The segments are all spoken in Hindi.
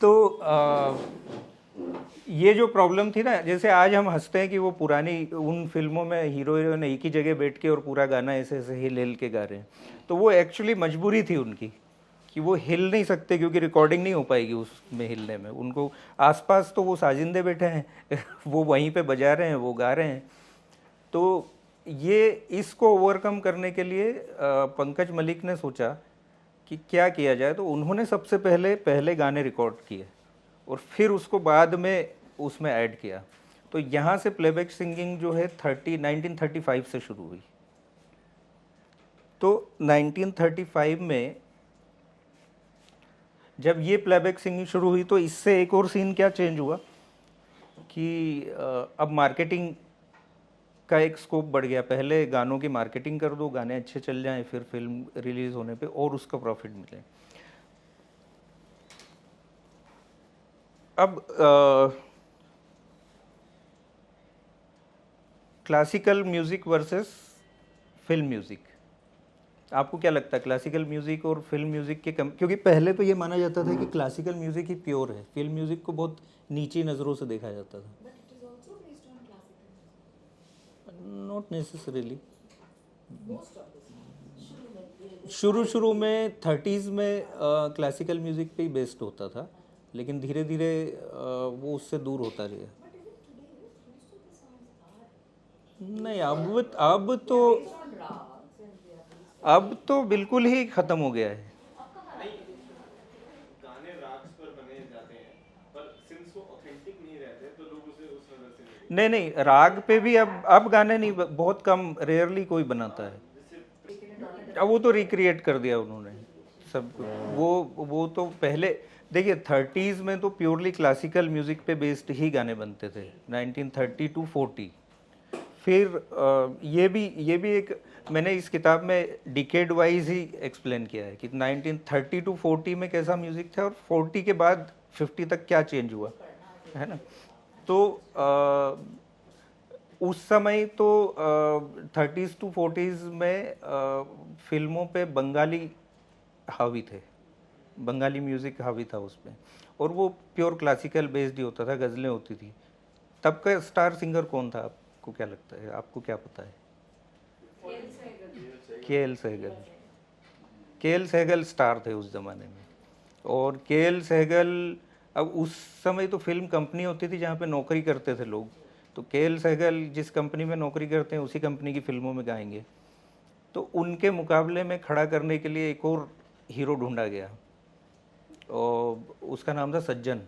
तो ये जो प्रॉब्लम थी ना, जैसे आज हम हंसते हैं कि वो पुरानी उन फिल्मों में हीरो हीरोइन एक ही जगह बैठ के और पूरा गाना ऐसे ऐसे हिल हिल के गा रहे हैं, तो वो एक्चुअली मजबूरी थी उनकी कि वो हिल नहीं सकते क्योंकि रिकॉर्डिंग नहीं हो पाएगी उसमें हिलने में। उनको आसपास तो वो साजिंदे बैठे हैं वो वहीं पे बजा रहे हैं, वो गा रहे हैं। तो ये इसको ओवरकम करने के लिए पंकज मलिक ने सोचा कि क्या किया जाए, तो उन्होंने सबसे पहले गाने रिकॉर्ड किए और फिर उसको बाद में उसमें ऐड किया। तो यहाँ से प्लेबैक सिंगिंग जो है 1935 से शुरू हुई। तो 1935 में जब ये प्लेबैक सिंगिंग शुरू हुई तो इससे एक और सीन क्या चेंज हुआ कि अब मार्केटिंग का एक स्कोप बढ़ गया। पहले गानों की मार्केटिंग कर दो, गाने अच्छे चल जाएं, फिर फिल्म रिलीज होने पे और उसका प्रॉफिट मिले। अब classical music versus film music, आपको क्या लगता है क्लासिकल म्यूजिक और फिल्म म्यूजिक के क्योंकि पहले तो ये माना जाता था कि क्लासिकल म्यूजिक ही प्योर है, फिल्म म्यूजिक को बहुत नीची नज़रों से देखा जाता था। Not necessarily. शुरू में 30s में क्लासिकल म्यूजिक पे ही बेस्ड होता था, लेकिन धीरे धीरे वो उससे दूर होता गया। नहीं, अब तो बिल्कुल ही खत्म हो गया है। गाने राग्स पर बने जाते हैं, पर सिंस वो ऑथेंटिक नहीं रहते तो लोग उसे उस नजर से नहीं। नहीं, राग पे भी अब गाने नहीं, बहुत कम, रेयरली कोई बनाता है। अब वो तो रिक्रिएट कर दिया उन्होंने सब कुछ। वो तो पहले देखिए 30s में तो प्योरली क्लासिकल म्यूजिक पे बेस्ड ही गाने बनते थे 1930 टू 40। फिर ये भी एक, मैंने इस किताब में डिकेड वाइज ही एक्सप्लेन किया है कि 1930 टू 40 में कैसा म्यूजिक था और 40 के बाद 50 तक क्या चेंज हुआ, है ना। तो उस समय तो 30s टू 40s में फिल्मों पे बंगाली हावी थे, बंगाली म्यूजिक हावी था उसमें, और वो प्योर क्लासिकल बेस्ड ही होता था, गज़लें होती थी। तब का स्टार सिंगर कौन था, आपको क्या लगता है, आपको क्या पता है? के.एल. सहगल। के.एल. सहगल स्टार थे उस ज़माने में। और के.एल. सहगल, अब उस समय तो फिल्म कंपनी होती थी जहाँ पे नौकरी करते थे लोग, तो के.एल. सहगल जिस कंपनी में नौकरी करते हैं उसी कंपनी की फिल्मों में गाएंगे। तो उनके मुकाबले में खड़ा करने के लिए एक और हीरो ढूंढा गया और उसका नाम था सज्जन।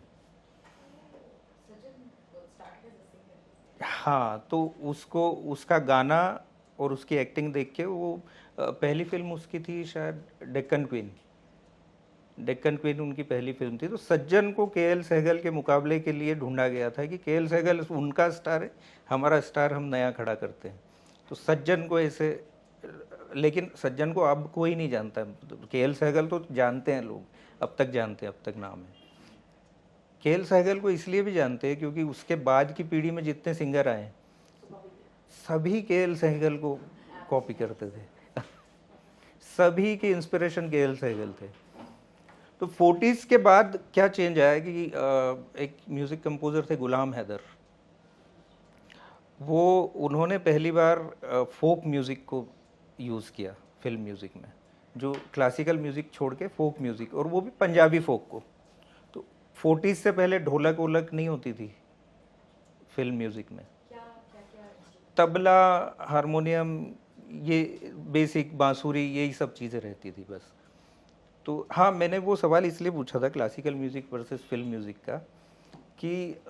हाँ, तो उसको उसका गाना और उसकी एक्टिंग देख के वो पहली फिल्म उसकी थी शायद डेक्कन क्वीन। डेक्कन क्वीन उनकी पहली फिल्म थी। तो सज्जन को के.एल. सहगल के मुकाबले के लिए ढूंढा गया था कि के.एल. सहगल उनका स्टार है, हमारा स्टार हम नया खड़ा करते हैं। तो सज्जन को ऐसे, लेकिन सज्जन को अब कोई नहीं जानता। के.एल. सहगल तो जानते हैं लोग, अब तक जानते हैं, अब तक नाम है। के.एल. सहगल को इसलिए भी जानते हैं क्योंकि उसके बाद की पीढ़ी में जितने सिंगर आए सभी के.एल. सहगल को कॉपी करते थे सभी के इंस्पिरेशन के.एल. सहगल थे। तो 40s के बाद क्या चेंज आया कि एक म्यूज़िक कंपोज़र थे गुलाम हैदर, वो उन्होंने पहली बार फोक म्यूज़िक को यूज़ किया फिल्म म्यूज़िक में, जो क्लासिकल म्यूज़िक छोड़ के फोक म्यूज़िक, और वो भी पंजाबी फोक को। तो 40s से पहले ढोलक वोलक नहीं होती थी फिल्म म्यूज़िक में, तबला, हारमोनियम, ये बेसिक बांसुरी, यही सब चीज़ें रहती थी बस। तो हाँ, मैंने वो सवाल इसलिए पूछा था classical music versus film music का कि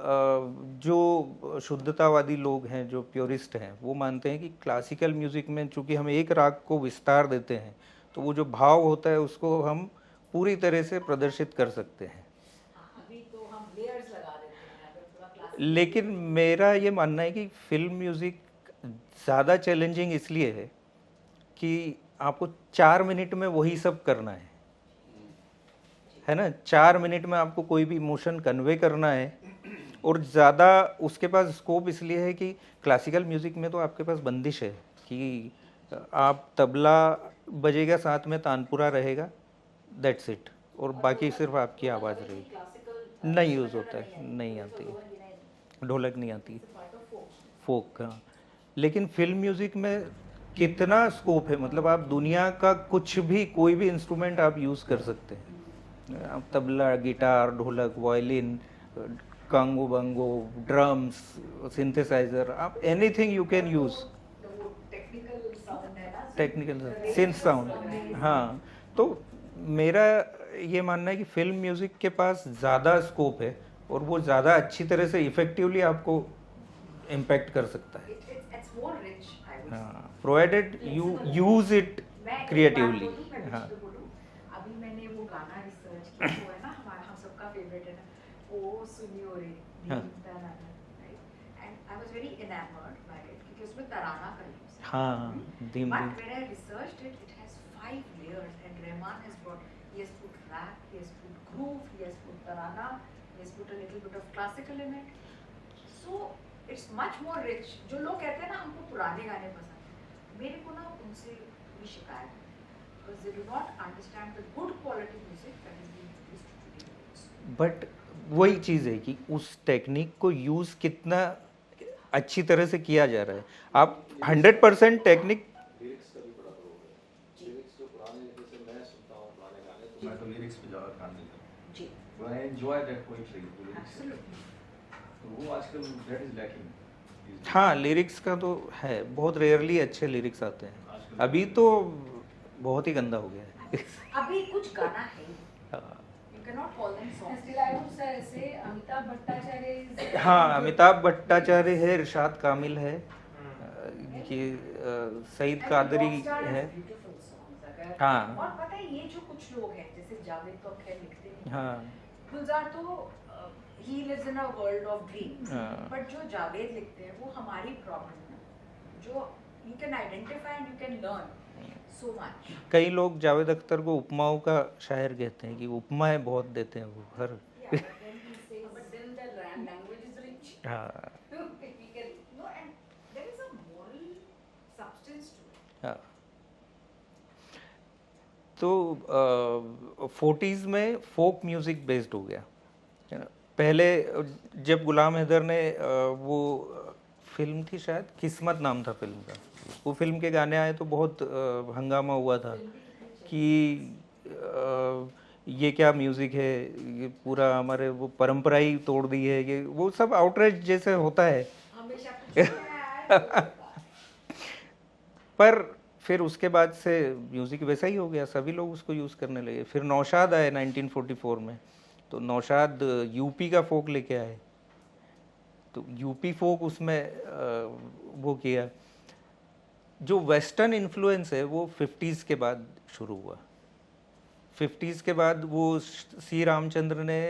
जो शुद्धतावादी लोग हैं, जो प्योरिस्ट हैं, वो मानते हैं कि क्लासिकल म्यूज़िक में चूँकि हम एक राग को विस्तार देते हैं तो वो जो भाव होता है उसको हम पूरी तरह से प्रदर्शित कर सकते हैं। लेकिन मेरा ये मानना है कि फिल्म म्यूज़िक ज़्यादा चैलेंजिंग इसलिए है कि आपको 4 मिनट में वही सब करना है ना। 4 मिनट में आपको कोई भी इमोशन कन्वे करना है, और ज़्यादा उसके पास स्कोप इसलिए है कि क्लासिकल म्यूज़िक में तो आपके पास बंदिश है कि आप तबला बजेगा, साथ में तानपुरा रहेगा, दैट्स इट, और बाकी सिर्फ आपकी आवाज़ रहेगी। नहीं यूज़ होता है, नहीं आती है, ढोलक नहीं आती फोक। हाँ, लेकिन फिल्म म्यूज़िक में कितना स्कोप है, मतलब आप दुनिया का कुछ भी, कोई भी इंस्ट्रूमेंट आप यूज़ कर सकते हैं। आप तबला, गिटार, ढोलक, वायलिन, कांगो बंगो, ड्रम्स, सिंथेसाइजर, आप anything you can use. Technical synth sound, हाँ। तो मेरा ये मानना है कि फिल्म म्यूज़िक के पास ज़्यादा स्कोप है और वो ज़्यादा अच्छी तरह से इफ़ेक्टिवली आपको इम्पैक्ट कर सकता है। It's more rich, I would say. हाँ, प्रोवाइडेड यू यूज़ इट मैं क्रिएटिवली। मैं हाँ, तो बोलूं, अभी मैंने वो गाना रिसर्च किया, वो है ना हमारा, हम सबका फेवरेट है ना, ओ सुनियो रे हाँ। धीम तराना, right? And I was very enamored by it क्योंकि उसमें तराना का यूज है। हाँ, धीम But धीम। when I researched it, it has 5 layers, and Rahman has brought, he has put rap, he has put groove, he has put tarana, he has put a little bit of classical in it. So it's much more rich. जो लोग कहते हैं ना हमको पुराने गाने पसंद हैं, मेरे को ना उनसे भी शिकायत है, because they do not understand the good quality music that is being used today. But वही चीज़ है कि उस टेक्निक को यूज़ कितना अच्छी तरह से किया जा रहा है। आप 100% टेक्निक, लिरिक्स का भी बड़ा रोल है। लिरिक्स जो पुराने, जैसे मैं सुनता हूँ पुराने गाने, तो मैं तो लिरिक्स पे ज़्यादा ध्यान देता हूँ। जी, But I enjoy that poetry, the lyrics. absolutely. तो वो आजकल that is lacking. these days. हाँ, लिरिक्स का तो है, बहुत रेयरली अच्छे लिरिक्स आते हैं। आजकल अभी तो बहुत ही गंदा हो गया है। अभी कुछ गाना है, हाँ। you cannot call them songs. Still, I would say Amitabh Bhattacharya is. हाँ, अमिताभ भट्टाचार्य है, इरशाद कामिल है, ये Saeed And Qadri Rockstar has है। beautiful songs, अगर, हाँ। और पता है ये जो कुछ लोग हैं जैसे जावेद तो खैर लिखते नहीं, हाँ, गुलजार तो he lives in a world of dreams, हाँ। but जो जावेद लिखते हैं वो हमारी प्रॉब्लम है, जो you can identify and you can learn so much. कई लोग जावेद अख्तर को उपमाओं का शायर कहते हैं कि उपमाएं बहुत देते हैं वो हर। Yeah, but then he says, But then the language is rich. हाँ, We can. no, and there is a moral substance to it. हाँ। तो 40s में फोक म्यूज़िक बेस्ड हो गया है ना। पहले जब गुलाम हैदर ने वो फिल्म थी शायद किस्मत नाम था फिल्म का, वो फिल्म के गाने आए तो बहुत हंगामा हुआ था कि ये क्या म्यूज़िक है, ये पूरा हमारे वो परंपरा ही तोड़ दी है, ये वो सब आउटरेज जैसे होता है। हमेशा कुछ नया है, पर फिर उसके बाद से म्यूज़िक वैसा ही हो गया, सभी लोग उसको यूज़ करने लगे। फिर नौशाद आए 1944 में, तो नौशाद यूपी का फोक लेके आए, तो यूपी फोक उसमें वो किया। जो वेस्टर्न इन्फ्लुएंस है वो 50s के बाद शुरू हुआ। 50s के बाद वो सी रामचंद्र ने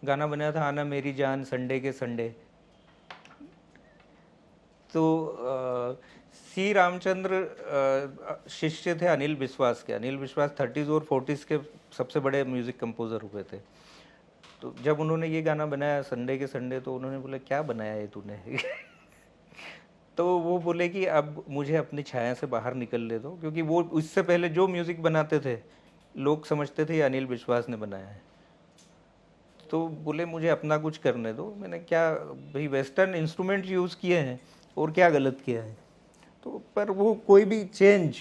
गाना बनाया था आना मेरी जान संडे के संडे। तो सी रामचंद्र शिष्य थे अनिल विश्वास के। अनिल विश्वास 30s और 40s के सबसे बड़े म्यूज़िक कंपोज़र हुए थे। तो जब उन्होंने ये गाना बनाया संडे के संडे, तो उन्होंने बोला क्या बनाया है तूने तो वो बोले कि अब मुझे अपनी छाया से बाहर निकलने दो, क्योंकि वो इससे पहले जो म्यूज़िक बनाते थे लोग समझते थे ये अनिल विश्वास ने बनाया है। तो बोले मुझे अपना कुछ करने दो। मैंने क्या भाई, वेस्टर्न इंस्ट्रूमेंट यूज़ किए हैं और क्या गलत किया है। तो पर वो कोई भी चेंज,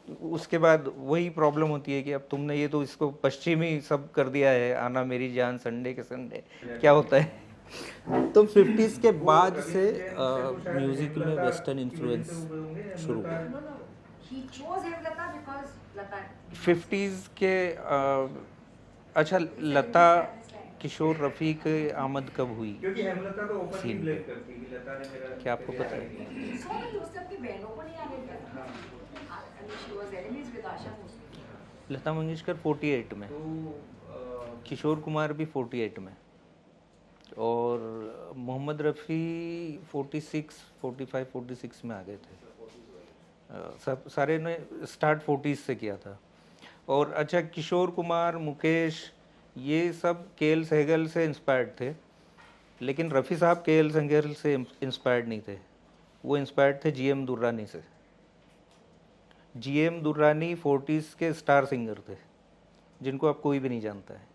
उसके बाद वही प्रॉब्लम होती है कि अब तुमने ये तो इसको पश्चिमी सब कर दिया है, आना मेरी जान संडे के संडे, क्या होता है। तो 50s के बाद से म्यूज़िक में वेस्टर्न इन्फ्लुएंस शुरू हुआ। no, no, he chose Hemlata because Lata. 50s के अच्छा, लता किशोर रफ़ी की आमद कब हुई? क्योंकि हेमलता तो ओपन Scene ब्लेम पे। करती है कि लता ने मेरा क्या आपको पता है? So नहीं, उसने अपनी बहनों को नहीं आगे किया। I mean, she was enemies with Asha Bhosle. Lata Mangeshkar 48 में, तो किशोर कुमार भी 48 में, और मोहम्मद रफ़ी 46, 45, 46 में आ गए थे। सब सारे ने स्टार्ट 40s से किया था। और अच्छा, किशोर कुमार, मुकेश, ये सब के.एल. सहगल से इंस्पायर्ड थे, लेकिन रफ़ी साहब के.एल. सहगल से इंस्पायर्ड नहीं थे। वो इंस्पायर्ड थे जी.एम. दुर्रानी से। जी.एम. दुर्रानी 40s के स्टार सिंगर थे, जिनको अब कोई भी नहीं जानता है।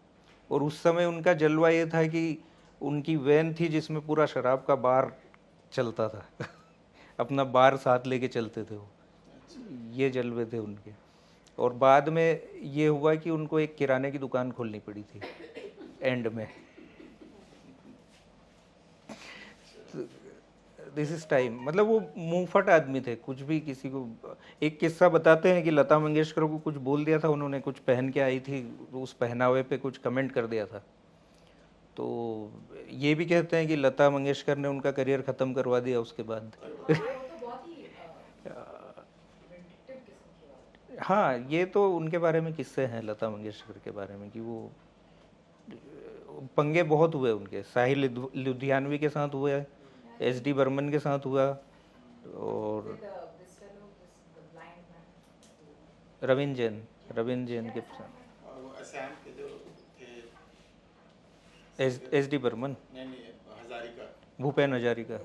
और उस समय उनका जलवा ये था कि उनकी वैन थी जिसमें पूरा शराब का बार चलता था अपना बार साथ लेके चलते थे वो, ये जलवे थे उनके। और बाद में ये हुआ कि उनको एक किराने की दुकान खोलनी पड़ी थी एंड में। दिस इज टाइम, मतलब वो मुंहफट आदमी थे, कुछ भी किसी को। एक किस्सा बताते हैं कि लता मंगेशकर को कुछ बोल दिया था उन्होंने, कुछ पहन के आई थी, उस पहनावे पे कुछ कमेंट कर दिया था, तो ये भी कहते हैं कि लता मंगेशकर ने उनका करियर ख़त्म करवा दिया उसके बाद। हाँ, वो तो बहुत ही vindictive किस्म की बात है। हाँ, ये तो उनके बारे में किस्से हैं लता मंगेशकर के बारे में कि वो पंगे बहुत हुए उनके, साहिल लुधियानवी के साथ हुए, एस.डी. बर्मन के साथ हुआ, और With this fellow, the blind man. Ravindra Jain के साथ, और वो असम के जो थे, एस.डी. बर्मन, नहीं हजारिका, भूपेन हजारिका।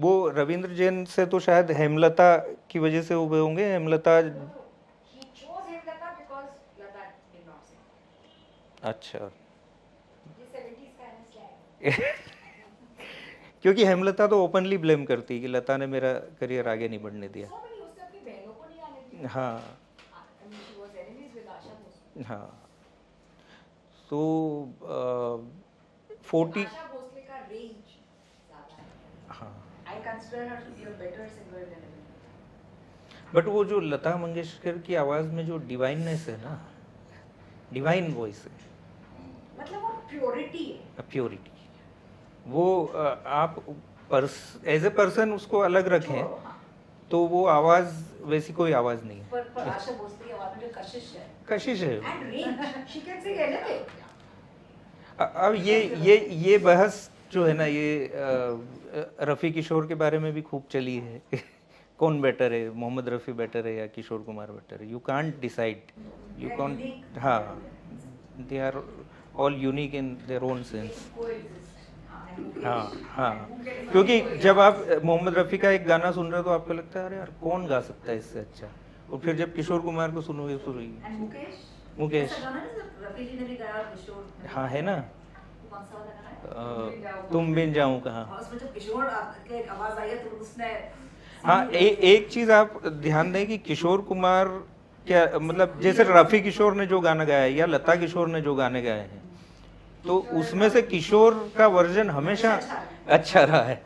वो रविंद्र जैन से तो शायद हेमलता की वजह से हुए होंगे, Hemlata. He chose Hemlata because Lata did not sing. अच्छा ये 70s का है ना slang. क्योंकि हेमलता तो ओपनली ब्लेम करती है कि लता ने मेरा करियर आगे नहीं बढ़ने दिया। So many उसने अपनी बहनों को नहीं आने दिया. हाँ I mean, she was enemies with Asha Bhosle. हाँ, तो 40, आशा भोसले का range ज़्यादा है. हाँ, I consider her to be a better singer than him. But वो जो लता मंगेशकर की आवाज़ में जो डिवाइननेस है ना, डिवाइन वॉइस है, मतलब वो प्योरिटी है। प्योरिटी, वो आप एज ए पर्सन उसको अलग रखें तो वो आवाज़ वैसी कोई आवाज़ नहीं है, पर आशा भोसले की आवाज में जो कशिश है कशिश है। And range, she can sing anything. अब ये बहस जो है ना, ये रफ़ी किशोर के बारे में भी खूब चली है कौन बेटर है, मोहम्मद रफ़ी बेटर है या किशोर कुमार बेटर है? You can't decide, you can't. हाँ, they are all unique in their own sense. हाँ हाँ, क्योंकि जब आप मोहम्मद रफ़ी का एक गाना सुन रहे हो तो आपको लगता है अरे यार कौन गा सकता है इससे अच्छा, और फिर जब किशोर कुमार को सुनोगे तो एंड मुकेश, ऐसा गाना है ना रफी जी ने भी गाया और किशोर ने भी हाँ है ना, कौन सा वाला गाना है? तुम बिन जाऊँ कहाँ। और उसमें जब किशोर के आवाज आई है तो उसने हाँ, एक चीज़ आप ध्यान दें कि किशोर कुमार क्या, मतलब जैसे रफ़ी किशोर ने जो गाना गाया है या लता किशोर ने जो गाने गाए हैं, तो उसमें से किशोर का वर्जन हमेशा अच्छा रहा है,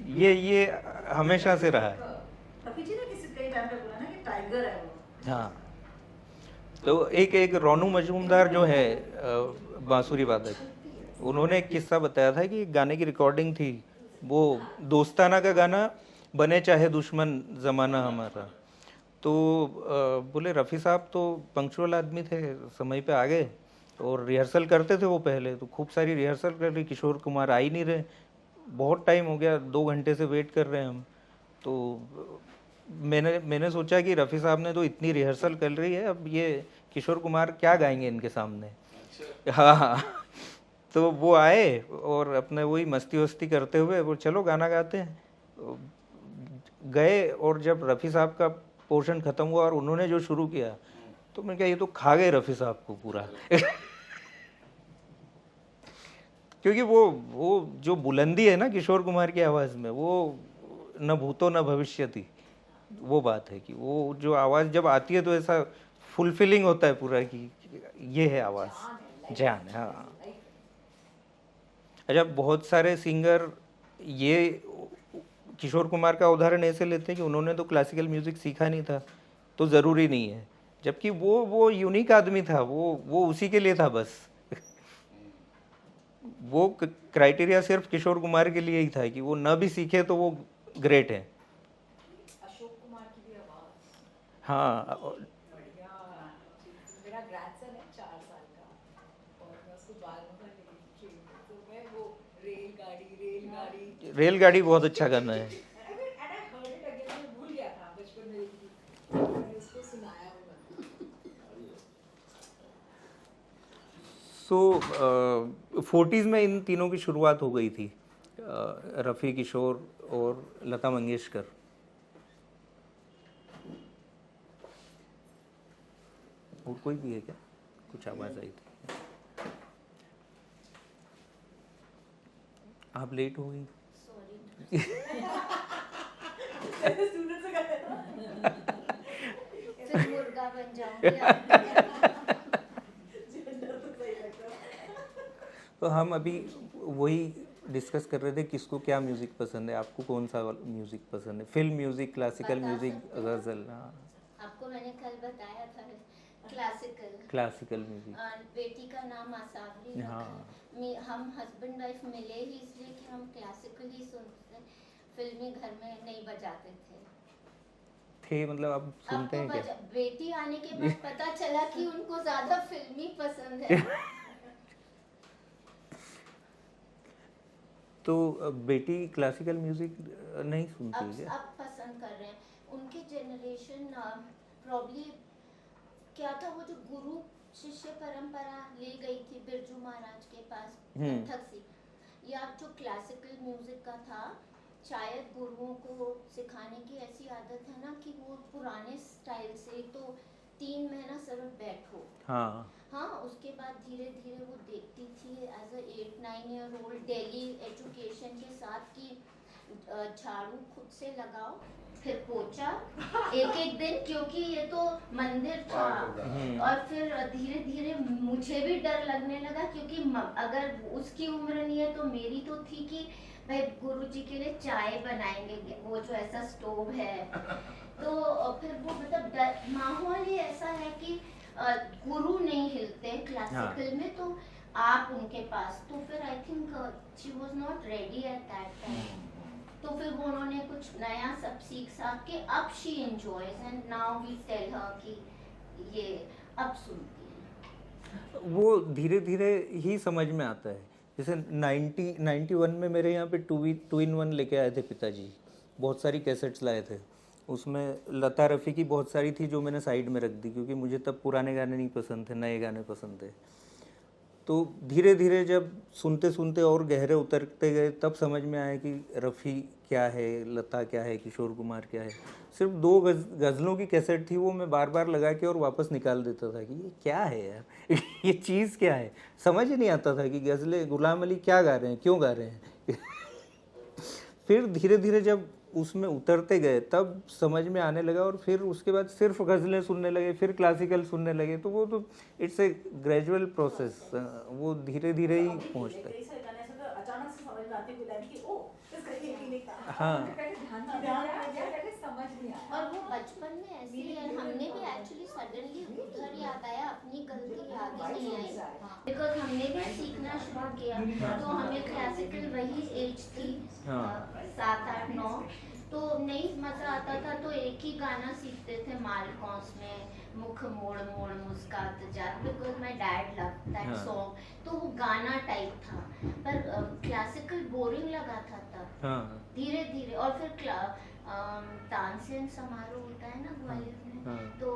ये हमेशा से रहा है। रफी जी ने किसी कई टाइम पे बोला ना कि टाइगर है वो। हाँ, तो एक रोनू मजूमदार जो है बांसुरी वादक, उन्होंने एक किस्सा बताया था कि गाने की रिकॉर्डिंग थी, वो दोस्ताना का गाना, बने चाहे दुश्मन ज़माना हमारा, तो बोले रफ़ी साहब तो पंक्चुअल आदमी थे, समय पे आ गए और रिहर्सल करते थे वो पहले, तो खूब सारी रिहर्सल कर रही, किशोर कुमार आ ही नहीं रहे, बहुत टाइम हो गया, 2 घंटे से वेट कर रहे हैं हम। तो मैंने सोचा कि रफ़ी साहब ने तो इतनी रिहर्सल कर रही है, अब ये किशोर कुमार क्या गाएंगे इनके सामने। हाँ हाँ, तो वो आए और अपने वही मस्ती वस्ती करते हुए वो चलो गाना गाते हैं, तो गए, और जब रफ़ी साहब का पोर्शन ख़त्म हुआ और उन्होंने जो शुरू किया, तो मैंने कहा ये तो खा गए रफ़ी साहब को पूरा क्योंकि वो जो बुलंदी है ना किशोर कुमार की आवाज़ में, वो न भूतो न भविष्यति, वो बात है कि वो जो आवाज़ जब आती है तो ऐसा फुलफिलिंग होता है पूरा कि ये है आवाज़, जान है। हाँ, अच्छा, बहुत सारे सिंगर ये किशोर कुमार का उदाहरण ऐसे लेते हैं कि उन्होंने तो क्लासिकल म्यूज़िक सीखा नहीं था, तो ज़रूरी नहीं है, जबकि वो यूनिक आदमी था, वो उसी के लिए था बस वो क्राइटेरिया सिर्फ किशोर कुमार के लिए ही था कि वो न भी सीखे तो वो ग्रेट है। अशोक कुमार की भी आवाज हाँ, बढ़िया। मेरा ग्रैंडसन है 4 साल का और मैं उसको बाल में लेके तो मैं वो रेलगाड़ी बहुत अच्छा गाना है। and I heard it again, मैं भूल गया था बचपन में देखी मैंने उसको सुनाया वो सो 40s में इन तीनों की शुरुआत हो गई थी, रफ़ी, किशोर और लता मंगेशकर। और कोई भी है क्या? कुछ आवाज़ आई थी। आप लेट हो गई। सॉरी स्टूडेंट से कहते हैं फिर मुर्गा बन जाऊंगी जेंडर तो सही लगता है। तो हम अभी वही डिस्कस कर रहे थे किसको क्या म्यूज़िक पसंद है, आपको कौन सा म्यूज़िक पसंद है, फिल्म म्यूज़िक, क्लासिकल बता म्यूज़िक, सकते हो? गज़ल। हाँ, आपको मैंने कल बताया था क्लासिकल। Classical music. बेटी का नाम आसावरी रखा हाँ। है। हम हस्बैंड वाइफ मिले ही इसलिए कि हम क्लासिकल ही सुनते, फिल्मी घर में नहीं बजाते थे। मतलब आप सुनते हैं क्या? बेटी आने के बाद पता चला कि उनको ज्यादा फिल्मी पसंद है। तो बेटी क्लासिकल म्यूज़िक नहीं सुनती है क्या? अब पसंद कर रहे हैं। उनके जनरेशन प्रॉब्ली क्या था, वो जो गुरु शिष्य परंपरा ले गई थी बिरजू महाराज के पास कथक से, या जो क्लासिकल म्यूजिक का था, शायद गुरुओं को सिखाने की ऐसी आदत है ना कि वो पुराने स्टाइल से तो 3 महीना सिर्फ बैठो। हाँ, उसके बाद धीरे धीरे वो देखती थी as a 8-9 year old Delhi education के साथ कि झाड़ू खुद से लगाओ, फिर पोछा एक दिन, क्योंकि ये तो मंदिर था। और फिर धीरे धीरे मुझे भी डर लगने लगा, क्योंकि अगर उसकी उम्र नहीं है तो मेरी तो थी कि भाई गुरुजी के लिए चाय बनाएंगे, वो जो ऐसा स्टोव है। तो फिर वो मतलब माहौल ही ऐसा है कि गुरु नहीं हिलते क्लासिकल में, तो आप उनके पास, तो फिर I think she was not ready at that time. तो फिर वो उन्होंने कुछ नया सब सीख साख के अब she enjoys and now we tell her कि ये अब सुनती है। वो धीरे धीरे ही समझ में आता है। जैसे 91 में मेरे यहाँ पे 2-in-1 लेके आए थे पिताजी, बहुत सारी कैसेट्स लाए थे, उसमें लता रफ़ी की बहुत सारी थी जो मैंने साइड में रख दी, क्योंकि मुझे तब पुराने गाने नहीं पसंद थे, नए गाने पसंद थे। तो धीरे धीरे जब सुनते सुनते और गहरे उतरते गए तब समझ में आया कि रफ़ी क्या है, लता क्या है, किशोर कुमार क्या है। सिर्फ 2 गज़लों की कैसेट थी, वो मैं बार बार लगा के और वापस निकाल देता था कि ये क्या है यार ये चीज़ क्या है, समझ ही नहीं आता था कि गज़लें गुलाम अली क्या गा रहे हैं, क्यों गा रहे हैं फिर धीरे धीरे जब उसमें उतरते गए तब समझ में आने लगा, और फिर उसके बाद सिर्फ गज़लें सुनने लगे, फिर क्लासिकल सुनने लगे। तो वो तो इट्स ए ग्रेजुअल प्रोसेस, वो धीरे धीरे ही पहुँचता है। कई सारे गाने ऐसे तो अचानक से समझ में आते हैं लाइन कि ओ इसका ये नहीं था। हाँ, समझ नहीं आया। और वो बचपन में ऐसे ही है, हमने भी एक्चुअली सडनली उधर याद आया, अपनी गलती याद ही नहीं आई, बिकॉज हमने भी सीखना शुरू किया, तो हमें क्लासिकल वही एज थी 7-8-9, तो नहीं मजा आता था, तो एक ही गाना सीखते थे मालकौंस में, मुख मोड़ मोड़ मुस्कात जात, because my dad love that song, तो वो गाना टाइप था। पर क्लासिकल बोरिंग लगा था तब। धीरे धीरे, और फिर तानसेन समारोह होता है ना ग्वालियर में, तो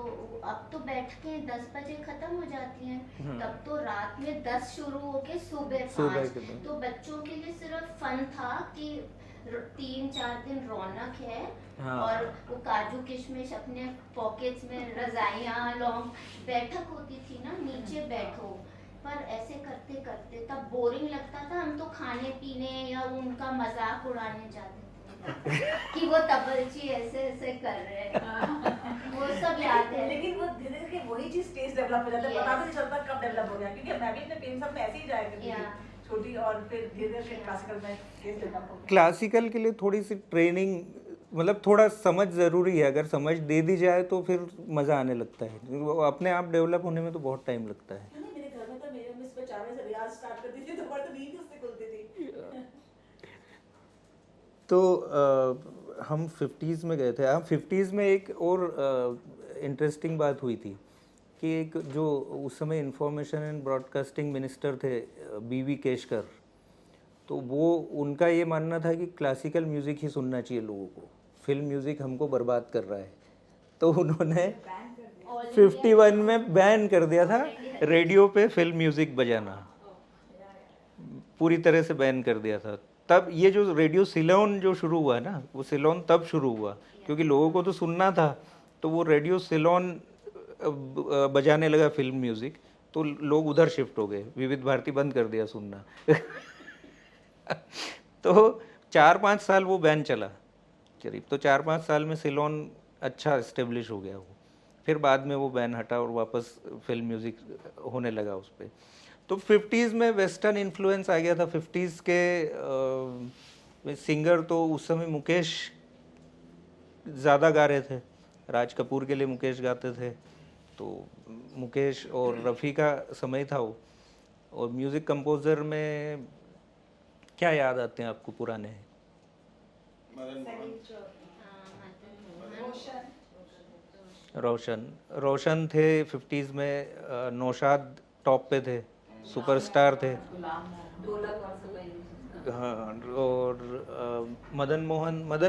अब तो बैठ के 10 बजे खत्म हो जाती हैं, तब तो रात में 10 शुरू होके सुबह 5, तो बच्चों के लिए सिर्फ फन था कि 3-4 दिन रौनक है। और वो काजू किशमिश अपने पॉकेट्स में, रजाइयाँ, लॉन्ग बैठक होती थी ना, नीचे बैठो, पर ऐसे करते करते तब बोरिंग लगता था, हम तो खाने पीने या उनका मजाक उड़ाने जाते थे कि वो तबलची ऐसे ऐसे कर रहे हैं वो सब याद है। लेकिन वो धीरे धीरे वही चीज स्टेज डेवलप हो जाता है, पता भी नहीं चलता कब डेवलप हो गया, क्योंकि मैं भी अपने पेन सब में ऐसे ही जाया करती थी छोटी, और फिर धीरे धीरे क्लासिकल में स्टेज डेवलप हो गया। क्लासिकल के लिए थोड़ी सी ट्रेनिंग, मतलब थोड़ा समझ ज़रूरी है, अगर समझ दे दी जाए तो फिर मज़ा आने लगता है, वो अपने आप डेवलप होने में तो बहुत टाइम लगता है। मेरे घर में तो मेरे मिस 4 बजे से रियाज स्टार्ट कर दी थी, तो बड़ी नींद उससे खुलती थी। तो हम 50s में गए थे। हम 50s में एक और इंटरेस्टिंग बात हुई थी कि एक जो उस समय इंफॉर्मेशन एंड ब्रॉडकास्टिंग मिनिस्टर थे बीवी केशकर, तो वो उनका ये मानना था कि क्लासिकल म्यूज़िक ही सुनना चाहिए लोगों को, फिल्म म्यूज़िक हमको बर्बाद कर रहा है। तो उन्होंने 51 में बैन कर दिया था रेडियो पे फिल्म म्यूज़िक बजाना, पूरी तरह से बैन कर दिया था। तब ये जो रेडियो सिलोन जो शुरू हुआ ना, वो सिलोन तब शुरू हुआ क्योंकि लोगों को तो सुनना था, तो वो रेडियो सिलोन बजाने लगा फिल्म म्यूज़िक, तो लोग उधर शिफ्ट हो गए, विविध भारती बंद कर दिया सुनना तो 4-5 साल वो बैन चला करीब, तो 4-5 साल में सिलोन अच्छा इस्टेब्लिश हो गया वो। फिर बाद में वो बैन हटा और वापस फिल्म म्यूज़िक होने लगा उस पर। तो 50s में वेस्टर्न इन्फ्लुएंस आ गया था। 50s के सिंगर तो उस समय मुकेश ज़्यादा गा रहे थे, राज कपूर के लिए मुकेश गाते थे, तो मुकेश और रफ़ी का समय था वो। और म्यूज़िक कंपोज़र में क्या याद आते हैं आपको पुराने? मदन मोहन रोशन थे 50s में, नौशाद टॉप पे थे, सुपरस्टार थे। हाँ, और मदन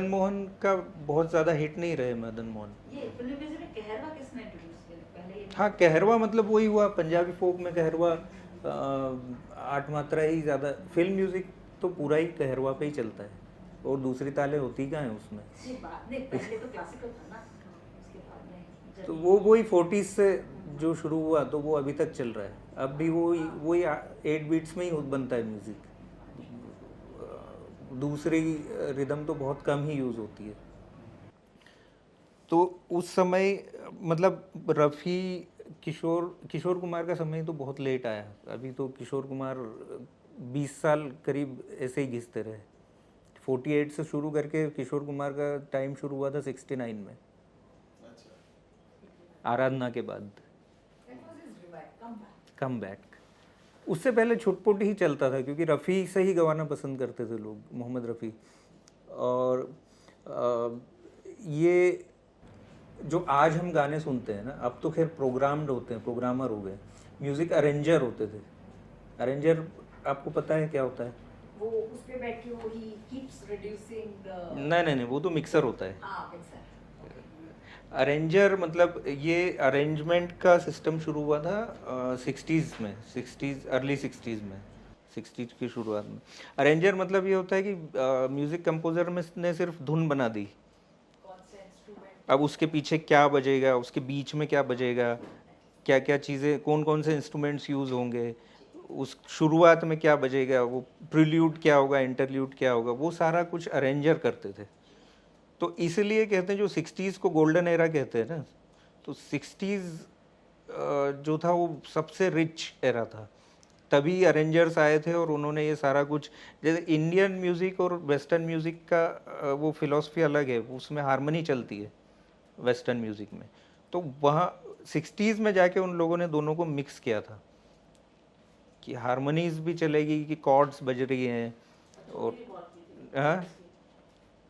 मोहन का बहुत ज़्यादा हिट नहीं रहे मदन मोहन। ये फिल्म म्यूजिक में कहरवा किसने इंट्रोड्यूस किया पहले? ये हाँ, कहरवा मतलब वही हुआ पंजाबी फोक में कहरवा, 8 मात्रा ही ज़्यादा। फिल्म म्यूज़िक तो पूरा ही कहरवा पे ही चलता है, और दूसरी ताले होती कहाँ है उसमें। नहीं, बाद में पहले तो क्लासिकल था ना, उसके बाद में तो वो वही 40s से जो शुरू हुआ तो वो अभी तक चल रहा है। अब भी वही 8 बीट्स में ही बनता है म्यूज़िक, दूसरी रिदम तो बहुत कम ही यूज़ होती है। तो उस समय मतलब रफ़ी किशोर कुमार का समय तो बहुत लेट आया। अभी तो किशोर कुमार 20 साल करीब ऐसे ही घिसते रहे। 48 से शुरू करके किशोर कुमार का टाइम शुरू हुआ था 69 में, आराधना के बाद कम बैक। उससे पहले छुटपुट ही चलता था, क्योंकि रफ़ी से ही गवाना पसंद करते थे लोग, मोहम्मद रफ़ी। और ये जो आज हम गाने सुनते हैं ना, अब तो खैर प्रोग्राम्ड होते हैं, प्रोग्रामर हो गए। म्यूज़िक अरेंजर होते थे। अरेंजर आपको पता है क्या होता है? वो उस पे बैठ के वो ही कीप्स रिड्यूसिंग द नहीं, वो तो मिक्सर होता है। हाँ, मिक्सर। अरेंजर मतलब ये अरेंजमेंट का सिस्टम शुरू हुआ था 60s में, 60s अर्ली 60s में, 60s की शुरुआत में। अरेंजर मतलब ये होता है कि म्यूज़िक कंपोज़र में ने सिर्फ धुन बना दी, कौन से इंस्ट्रूमेंट, अब उसके पीछे क्या बजेगा, उसके बीच में क्या बजेगा, क्या क्या चीज़ें, कौन से इंस्ट्रूमेंट्स यूज़ होंगे, उस शुरुआत में क्या बजेगा, वो प्रील्यूड क्या होगा, इंटरल्यूड क्या होगा, वो सारा कुछ अरेंजर करते थे। तो इसलिए कहते हैं जो 60s को गोल्डन एरा कहते हैं ना, तो 60s जो था वो सबसे रिच एरा था। तभी अरेंजर्स आए थे और उन्होंने ये सारा कुछ, जैसे इंडियन म्यूज़िक और वेस्टर्न म्यूज़िक का वो फिलॉसफी अलग है, उसमें हारमनी चलती है वेस्टर्न म्यूज़िक में। तो वहाँ 60s में जाके उन लोगों ने दोनों को मिक्स किया था कि हारमोनीज भी चलेगी, कि कॉर्ड्स बज रही हैं, और हाँ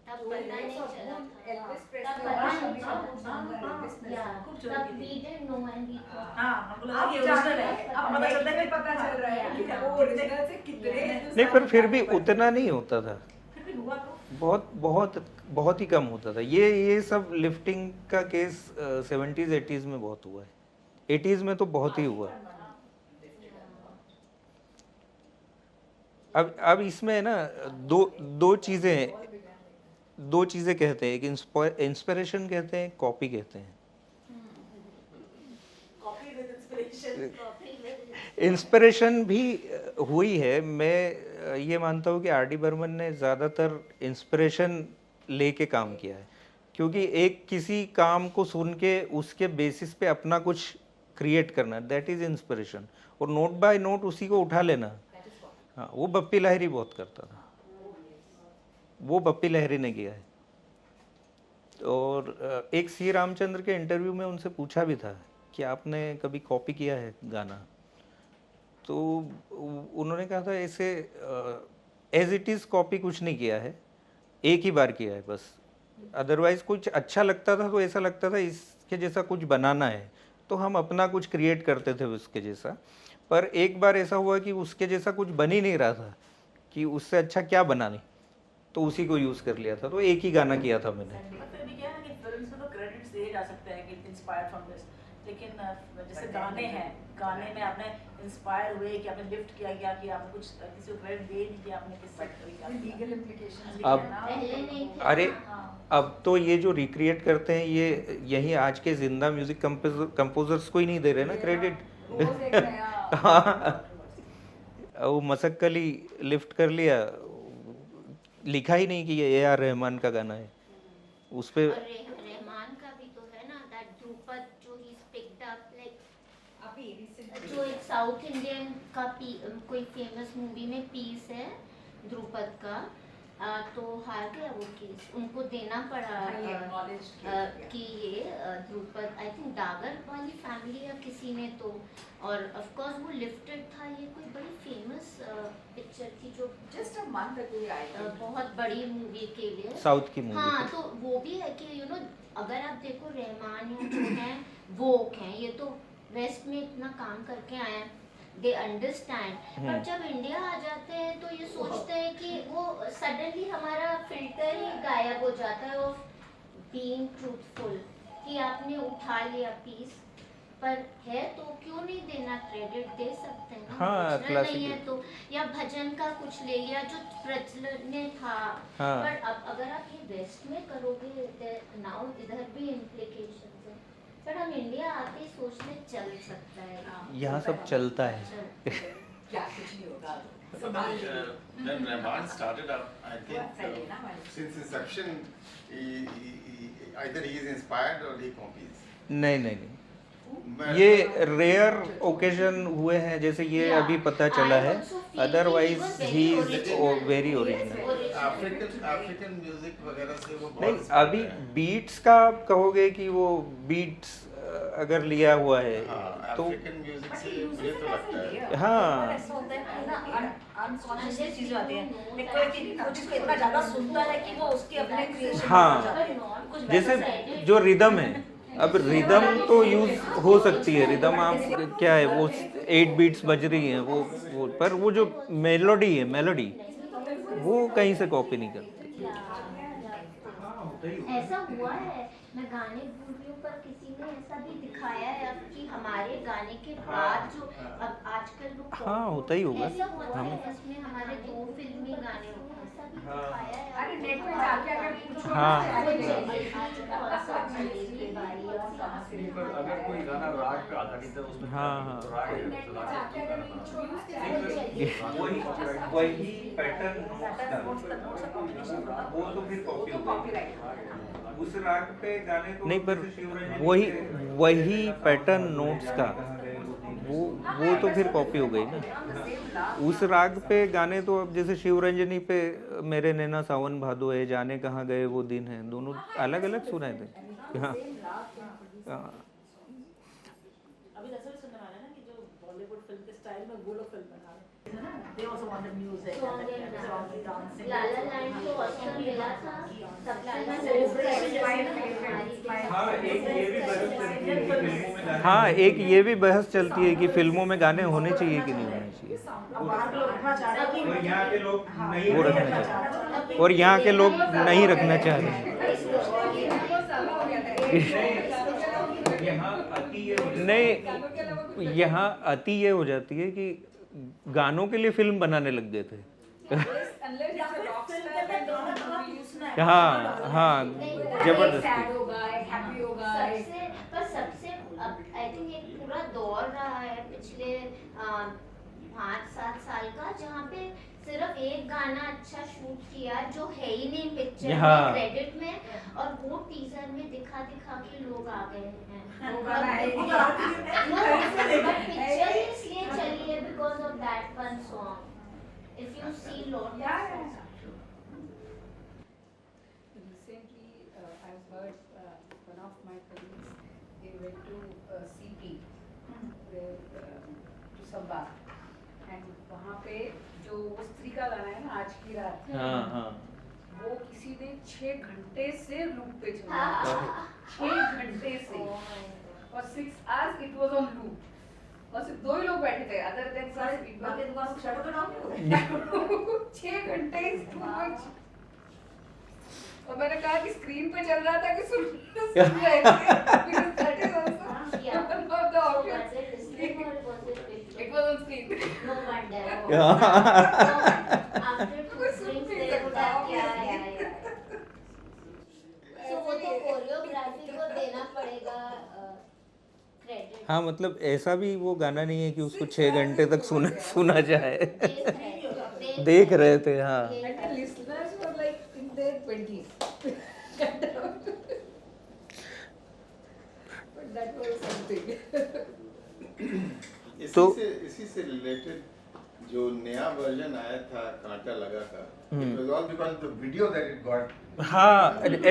तब पता नहीं चला एल्विस तब प्रेस्ली पता और नहीं चला तब we didn't know and we thought हाँ, हम लोग ये ओरिजिनल है। अब पता चलता है, फिर पता चल रहा है कि वो ओरिजिनल से कितने नहीं, पर फिर भी उतना नहीं होता था, फिर भी हुआ तो बहुत ही कम होता था। ये सब लिफ्टिंग का केस 70s 80s में बहुत हुआ है, 80s में तो बहुत ही हुआ। अब इसमें ना दो चीज़ें कहते हैं, एक इंस्पिरेशन कहते हैं, कॉपी कहते हैं। Copy with inspiration. इंस्पिरेशन भी हुई है। मैं ये मानता हूँ कि आर डी बर्मन ने ज़्यादातर इंस्पिरेशन लेके काम किया है, क्योंकि एक किसी काम को सुन के उसके बेसिस पे अपना कुछ क्रिएट करना, दैट इज़ इंस्पिरेशन। और नोट बाय नोट उसी को उठा लेना, हाँ, वो बप्पी लहरी बहुत करता था, वो बप्पी लहरी ने किया है। और एक सी रामचंद्र के इंटरव्यू में उनसे पूछा भी था कि आपने कभी कॉपी किया है गाना, तो उन्होंने कहा था ऐसे एज इट इज़ कॉपी कुछ नहीं किया है, एक ही बार किया है बस। अदरवाइज कुछ अच्छा लगता था तो ऐसा लगता था इसके जैसा कुछ बनाना है, तो हम अपना कुछ क्रिएट करते थे उसके जैसा। पर एक बार ऐसा हुआ कि उसके जैसा कुछ बन ही नहीं रहा था, कि उससे अच्छा क्या बनाने, तो उसी को यूज़ कर लिया था। तो एक ही गाना किया था मैंने। फिर भी क्या है कि फिल्म्स में तो क्रेडिट्स दिए जा सकते हैं कि इंस्पायर्ड फ्रॉम दिस, लेकिन जैसे गाने हैं, गाने में आपने इंस्पायर हुए कि आपने लिफ्ट किया गया, कि आपने कुछ किसी को क्रेडिट दे नहीं किया, आपने किस लीगल इम्प्लीकेशंस अब पहले नहीं थे। अरे हाँ। अब तो ये जो रिक्रिएट करते हैं ये यही आज के जिंदा म्यूजिक कंपोजर्स को ही नहीं दे रहे ना क्रेडिट। रोज एक नया हाँ, वो मसक्कली लिफ्ट कर लिया, लिखा ही नहीं कि ये A.R. रहमान का गाना है उस पे। और रहमान का भी तो है ना, दैट ध्रुपद जो ही पिक्ड अप लाइक अभी recent जो एक साउथ इंडियन का कोई फेमस मूवी में पीस है ध्रुपद का, तो हार गया वो केस, उनको देना पड़ा ही acknowledged किया। कि ये ध्रुपद आई थिंक डागर वाली फैमिली या किसी ने तो, और ऑफ कोर्स वो लिफ्टेड था, ये कोई बड़ी फेमस पिक्चर थी जो just a month ago आई थी। बहुत बड़ी मूवी के लिए। साउथ की मूवी हाँ, तो वो भी है कि यू नो अगर आप देखो रहमान या जो हैं वोक हैं, ये तो वेस्ट में इतना काम करके आए हैं, दे अंडरस्टैंड, पर जब इंडिया आ जाते हैं तो ये सोचते हैं कि वो सडनली हमारा फिल्टर ही गायब हो जाता है ऑफ बीइंग ट्रूथफुल, कि आपने उठा लिया पीस, पर है तो क्यों नहीं देना क्रेडिट, दे सकते हैं ना, हाँ, original classic नहीं है तो, या भजन का कुछ ले लिया जो प्रचलन में था। हाँ। पर अब अगर आप ये वेस्ट में करोगे नाउ इधर भी इम्प्लीकेशंस है, पर हम इंडिया आते ही सोचने चल सकता है, यहाँ सब चलता है। क्या कुछ नहीं होगा। When Rahman started up, I think पहले ना हमारे since inception, either he is inspired or he copies. नहीं नहीं नहीं, मैं- ये रेयर ओकेजन हुए हैं, जैसे ये Yeah, अभी पता चला I है, also feel otherwise he was very he is original. Very He is original. original. African music वगैरह से वो नहीं, बहुत अभी बीट्स का आप कहोगे कि वो बीट्स अगर लिया हुआ है तो अफ्रीकन म्यूजिक से मुझे तो लगता है हाँ। ऐसा होता है कि ना अनकॉन्शियस चीजें आती हैं, लाइक कोई चीज वो चीज को इतना ज्यादा सुनता है कि वो उसके अपने क्रिएशन हाँ। में जाते हैं। कुछ जैसे वैसा है। जो रिदम है, अब रिदम तो यूज हो सकती है, रिदम आप क्या है वो 8 बीट्स बज रही हैं वो पर वो जो मेलोडी है, मेलोडी वो कहीं से कॉपी नहीं करते। ऐसा हुआ है, मैं गाने भूल रही हूँ, पर किसी ने ऐसा भी दिखाया है अब कि हमारे गाने के बाद जो अब आजकल लोग हाँ, होता ही होगा। ऐसा होता है, इसमें हमारे 2 फिल्मी गाने होते हैं, ऐसा भी दिखाया है। अरे नेट में जाके अगर पूछो हाँ। ना, वो अरे जलेबी, कौन सा जलेबी बारी और कहाँ से अगर कोई गाना राग पे आधारित है उसमें हाँ, हाँ। तो राग है, नेट तो में राग जाके है, अगर तो गाना पूछो वही पैटर्न वो तो फिर कॉपी हो गई। कॉपीराइट उस राग पे गाने को नहीं, पर वही पैटर्न नोट्स का वो तो फिर कॉपी हो गई ना। उस राग पे गाने तो अब जैसे शिवरंजनी पे मेरे नैना सावन भादो है, जाने कहाँ गए वो दिन है, दोनों अलग अलग सुनाए थे। हाँ हाँ। अभी ऐसा भी सुनने वाला है ना कि जो बॉलीवुड फिल्म के स्टाइल में वो लोग फिल्म बना रहे हैं, they also wanted music, song dancing. Lala land को ऑस्कर मिला था हाँ, एक ये भी बहस चलती है कि फिल्मों में गाने होने चाहिए कि नहीं होने चाहिए, अब बाहर के लोग रखना चाह रहे हैं कि यहाँ के लोग नहीं रखना चाहते और यहाँ के लोग नहीं रखना चाह रहे हैं। नहीं, यहाँ अति ये हो जाती है कि गानों के लिए फिल्म बनाने लग गए थे। हाँ हाँ, जबरदस्ती। सबसे आई थिंक एक पूरा दौर रहा है पिछले 5-7 साल का, जहाँ पे सिर्फ एक गाना अच्छा शूट किया जो है ही नहीं पिक्चर हाँ। में, क्रेडिट में, और वो टीजर में दिखा के लोग आ गए हैं। वो गाना है ही पिक्चर इसलिए चली है because of that one song. If you see lot Recently, I've heard one of my colleagues, they went to CP, to Sabha, and वहाँ पे जो वो स्त्री का गाना है ना, आज की रात, हाँ हाँ, वो किसी ने 6 घंटे से लूप पे चलाया, 6 घंटे से, और 6 hours it was on loop, और सिर्फ 2 ही लोग बैठे थे, other than सारे some बाकी people, दुकान को शटर पे डाल दो। 6 घंटे is too much। और मैंने कहा कि स्क्रीन पे चल रहा था कि सुन रहे थे, because that is also one of the options। It was on screen। No wonder. हाँ। After 2 drinks they would have yeah. So वो तो कोरियोग्राफी को देना पड़ेगा क्रेडिट। हाँ, मतलब ऐसा भी वो गाना नहीं है कि उसको 6 घंटे तक सुना जाए। देख रहे थे, हाँ। And the listeners were 20s. But that was something. इसी से रिलेटेड जो नया वर्जन आया था कांटा लगा का, it was all because of the video that it got. हाँ,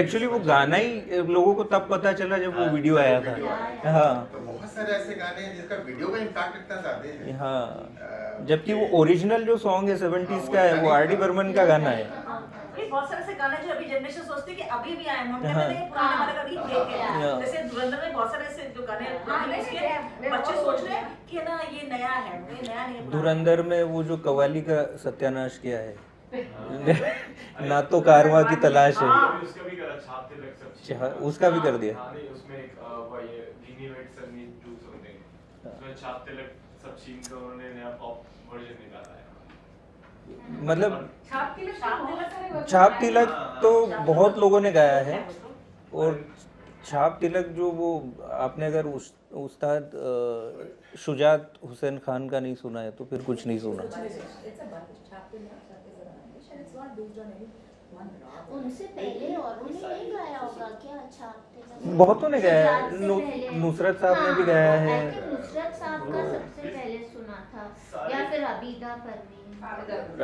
एक्चुअली वो गाना ही लोगों को तब पता चला जब वो वीडियो आया था। हाँ तो बहुत सारे ऐसे गाने हैं जिसका वीडियो का इम्पैक्ट इतना ज्यादा है। हाँ, जबकि वो ओरिजिनल जो सॉन्ग है 70s का है, वो आर.डी. बर्मन का गाना है। ये बहुत सारे ऐसे गाने जो अभी जनरेशन सोचती है कि अभी भी आए हैं, हम कहते हैं ये पुराने गाने कभी देखे हैं। जैसे धुरंधर में बहुत सारे ऐसे जो गाने पुराने उसके बच्चे सोच रहे हैं कि ना ये नया है, ये नया नहीं है। धुरंधर में वो जो कव्वाली का सत्यानाश किया है, ना तो कारवां की तलाश है, उसका भी करा, छाप तिलक सब हाँ, उसका भी कर दिया। हाँ, नहीं उसमें एक वो ये दीनी वेट संगीत टू समथिंग, उसमें छाप तिलक सब छीन कर उन्होंने नया पॉप वर्जन निकाला है। मतलब छाप छाप तिलक तो बहुत लोगों ने गाया है, और छाप तिलक जो वो आपने अगर उस्ताद शुजात हुसैन खान का नहीं सुना है तो फिर कुछ नहीं सुना। उनसे पहले औरों ने नहीं गाया होगा क्या? छाप बहुतों ने गाया है, नुसरत साहब ने भी गाया है। नुसरत साहब का सबसे पहले सुना था, या फिर आबिदा परवीन।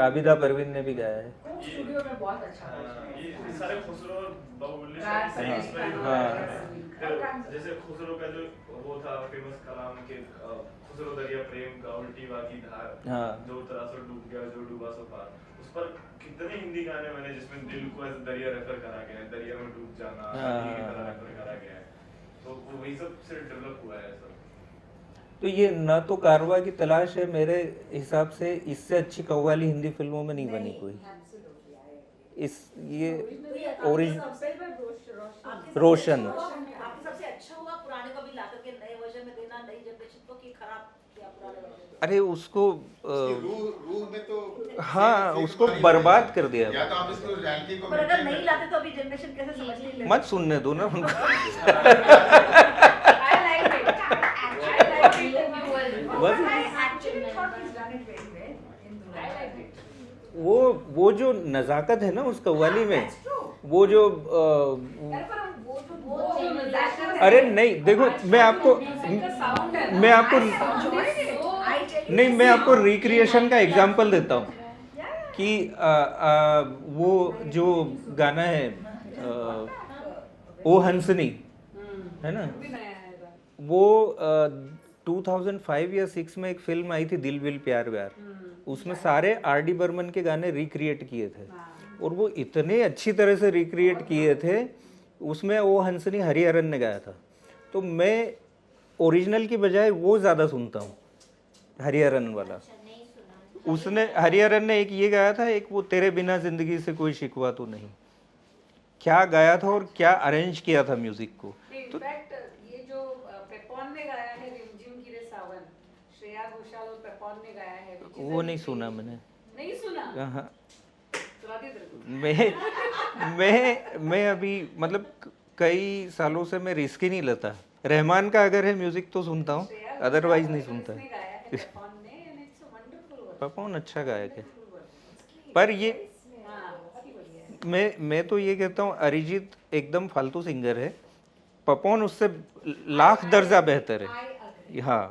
आबिदा परवीन ने भी गाया है। स्टूडियो में बहुत अच्छा ये सारे खुसरो और बाहुबली हाँ, से इंस्पायर हाँ। हुए। जैसे खुसरो का जो वो था फेमस कलाम के खुसरो दरिया प्रेम का उल्टी वागी धार, हाँ। जो तरह से डूब गया जो डूबा सो पार, उस पर कितने हिंदी गाने बने जिसमें दिल को ऐसे दरिया रेफर करा गया है, दरिया में डूब जाना नदी की तरह रेफर करा गया है, तो वो वही सब से डेवलप हुआ है सब। तो ये ना तो कारवां की तलाश है, मेरे हिसाब से इससे अच्छी कव्वाली हिंदी फिल्मों में नहीं बनी कोई। इस ये रोशन आपके सबसे अच्छा हुआ पुराने को भी ला करके नए वर्जन में देना, नई जनरेशन को, कि खराब किया पुराने वर्जन? अरे उसको रूह में तो हाँ, उसको बर्बाद कर दिया। या तो आप इसको रैंकिंग को पर अगर maintain नहीं लाते तो अभी जनरेशन कैसे समझती है? मत सुनने दो ना उनको। वो जो नजाकत है ना उस कव्वाली में, वो जो अरे नहीं देखो, मैं आपको नहीं, मैं आपको रिक्रिएशन का एग्जांपल देता हूँ कि वो जो गाना है ओ हंसनी है ना, वो 2005 या 6 में एक फिल्म आई थी दिल विल प्यार व्यार, उसमें सारे आर.डी. बर्मन के गाने रिक्रिएट किए थे, और वो इतने अच्छी तरह से रिक्रिएट किए थे, उसमें वो हंसनी हरिहरन ने गाया था। तो मैं ओरिजिनल की बजाय वो ज़्यादा सुनता हूँ, हरिहरन वाला। उसने हरिहरन ने एक ये गाया था, एक वो तेरे बिना जिंदगी से कोई शिकवा तो नहीं, क्या गाया था और क्या अरेंज किया था म्यूजिक को। तो ये जो पेपॉन ने गाया है रिमझिम गिरे सावन, श्रेया घोषाल और पेपॉन ने गाया है, वो नहीं सुना मैंने। नहीं सुना? हाँ, सुना दी तेरे को? मैं अभी मतलब कई सालों से मैं रिस्क ही नहीं लेता। रहमान का अगर है म्यूजिक तो सुनता हूँ, अदरवाइज नहीं सुनता। उसने गाया है पेपॉन ने, and it's a wonderful work. पपौन अच्छा गायक है, पर ये हाँ, बहुत ही बढ़िया है। मैं तो ये कहता हूँ अरिजीत एकदम फालतू सिंगर है, पपौन उससे लाख दर्जा बेहतर है। हाँ,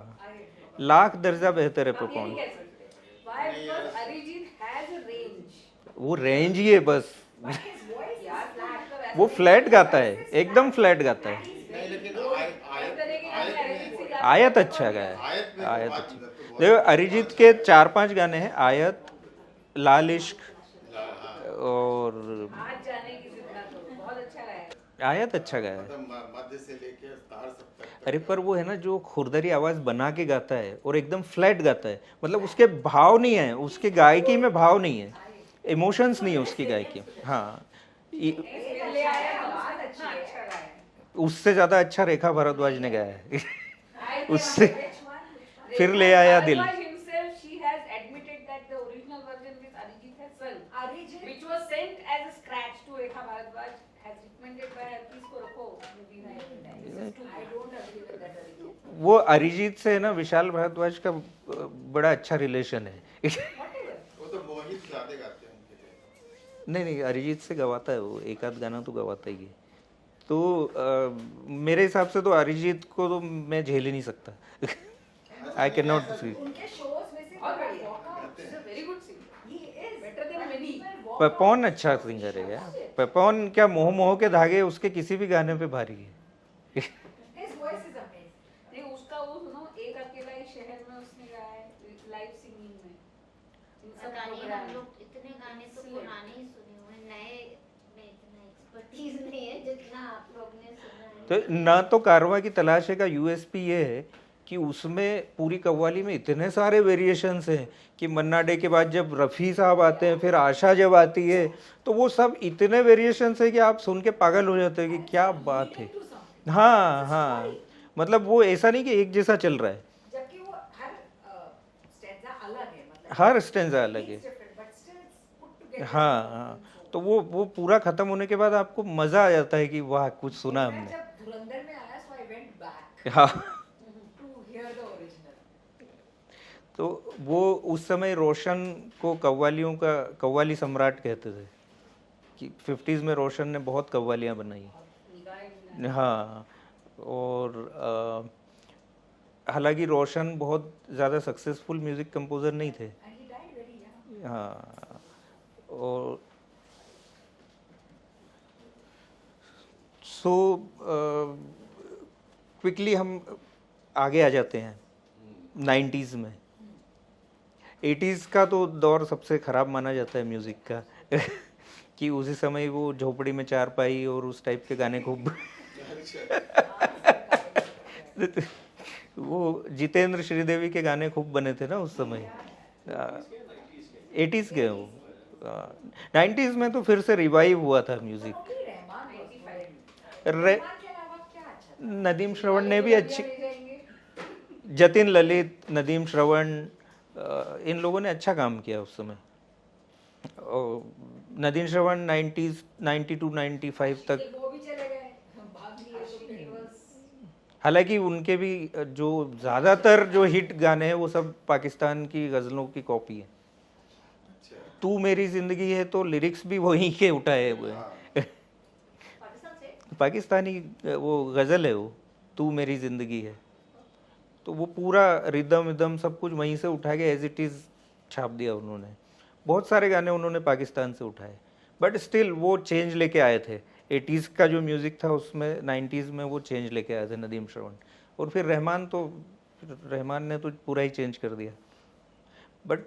लाख दर्जा बेहतर है पपौन। Why? Because Arijit has a range. वो रेंज ही है बस, His voice is flat. वो फ्लैट गाता है, एकदम फ्लैट गाता है। नहीं, लेकिन आयत अच्छा गाया है, आयत में आयत बात अच्छा। मतलब तो बहुत- देखो अरिजीत के 4-5 गाने हैं, आयत, लाल इश्क और आज जाने की जिद ना करो, बहुत अच्छा गाया है। आयत अच्छा गाया है। मतलब मध्य से लेके तार सब तक। अरे पर वो है ना जो खुरदरी आवाज बना के गाता है और एकदम फ्लैट गाता है, मतलब उसके भाव नहीं है, उसके गायकी में भाव नहीं है, इमोशंस नहीं है उसकी गायकी। हाँ, ले आया बहुत अच्छा गाया है। उससे ज्यादा अच्छा रेखा भारद्वाज ने गाया है। I think उससे which one? फिर ले आया दिल। Bharadwaj himself, she has admitted that the original version with Arijit has sung, which was sent as a scratch to Rekha Bharadwaj, has recommended by her, please को रखो movie में। This is too- I don't agree with that Arijit. वो अरिजीत से है ना विशाल भारद्वाज का बड़ा अच्छा रिलेशन है। Whatever. वो तो मोहित ज्यादा गाते हैं उनके लिए। नहीं अरिजीत से गवाता है वो, एक आध गाना तो गवाता ही है। तो मेरे हिसाब से तो अरिजीत को तो मैं झेल ही नहीं सकता। आई कैन नॉट सी। उनके शोज में से walkout is a very good singer, he is better than many. Papon अच्छा सिंगर है यार। पपॉन क्या मोह मोह के धागे उसके किसी भी गाने पे भारी है। His voice is amazing. नहीं उसका वो सुनो, एक अकेला ही शहर में उसने गाया है लाइव सिंगिंग में। पता नहीं, हम लोग इतने गाने तो पुराने ही सुने हुए हैं, नए में इतना एक्सपर्टीज नहीं है जितना आप लोग ने सुना है। तो ना तो कारवां की तलाश है का यूएसपी ये है कि उसमें पूरी कव्वाली में इतने सारे वेरिएशंस हैं कि मन्ना डे के बाद जब रफ़ी साहब आते हैं, फिर आशा जब आती है, तो वो सब इतने वेरिएशंस है कि आप सुन के पागल हो जाते हैं कि क्या बात है। हाँ हाँ, मतलब वो ऐसा नहीं कि एक जैसा चल रहा है, जबकि वो हर स्टैंजा अलग है, मतलब हर स्टेंजा अलग है। But still put together. हाँ हाँ, तो वो पूरा खत्म होने के बाद आपको मजा आ जाता है कि वाह कुछ सुना हमने। जब धुरंधर में आया सो आई वेंट बैक हाँ, टू हियर द ओरिजिनल। तो वो उस समय रोशन को कव्वाली सम्राट कहते थे कि 50s में रोशन ने बहुत कव्वालियाँ बनाई। हाँ, और हालांकि रोशन बहुत ज़्यादा सक्सेसफुल म्यूज़िक कंपोज़र नहीं थे। And he died very young. हाँ, और सो क्विकली हम आगे आ जाते हैं 90s में। 80s का तो दौर सबसे ख़राब माना जाता है म्यूज़िक का कि उसी समय वो झोपड़ी में चारपाई और उस टाइप के गाने खूब वो जितेंद्र श्रीदेवी के गाने खूब बने थे ना उस समय। 80s के वो 90s में तो फिर से रिवाइव हुआ था म्यूज़िक। रहमान 85 रे रहमान के अलावा क्या अच्छा था? नदीम श्रवण ने भी अच्छी, ले जाएंगे। जतिन ललित, नदीम श्रवण, इन लोगों ने अच्छा काम किया उस समय। नदीम श्रवण 90s 92 95 तक, वो भी चले गए, भाग लिए यूनिवर्स। हालांकि उनके भी जो ज़्यादातर जो हिट गाने हैं वो सब पाकिस्तान की गज़लों की कॉपी है। तू मेरी ज़िंदगी है तो लिरिक्स भी वहीं के उठाए हुए हैं। पाकिस्तान से पाकिस्तानी वो गज़ल है वो, तू मेरी ज़िंदगी है, तो वो पूरा रिदम विदम सब कुछ वहीं से उठा के एज इट इज़ छाप दिया उन्होंने। बहुत सारे गाने उन्होंने पाकिस्तान से उठाए, बट स्टिल वो चेंज लेके आए थे। 80s का जो म्यूज़िक था उसमें 90s में वो चेंज लेके आए थे नदीम श्रवण। और फिर रहमान ने तो पूरा ही चेंज कर दिया। बट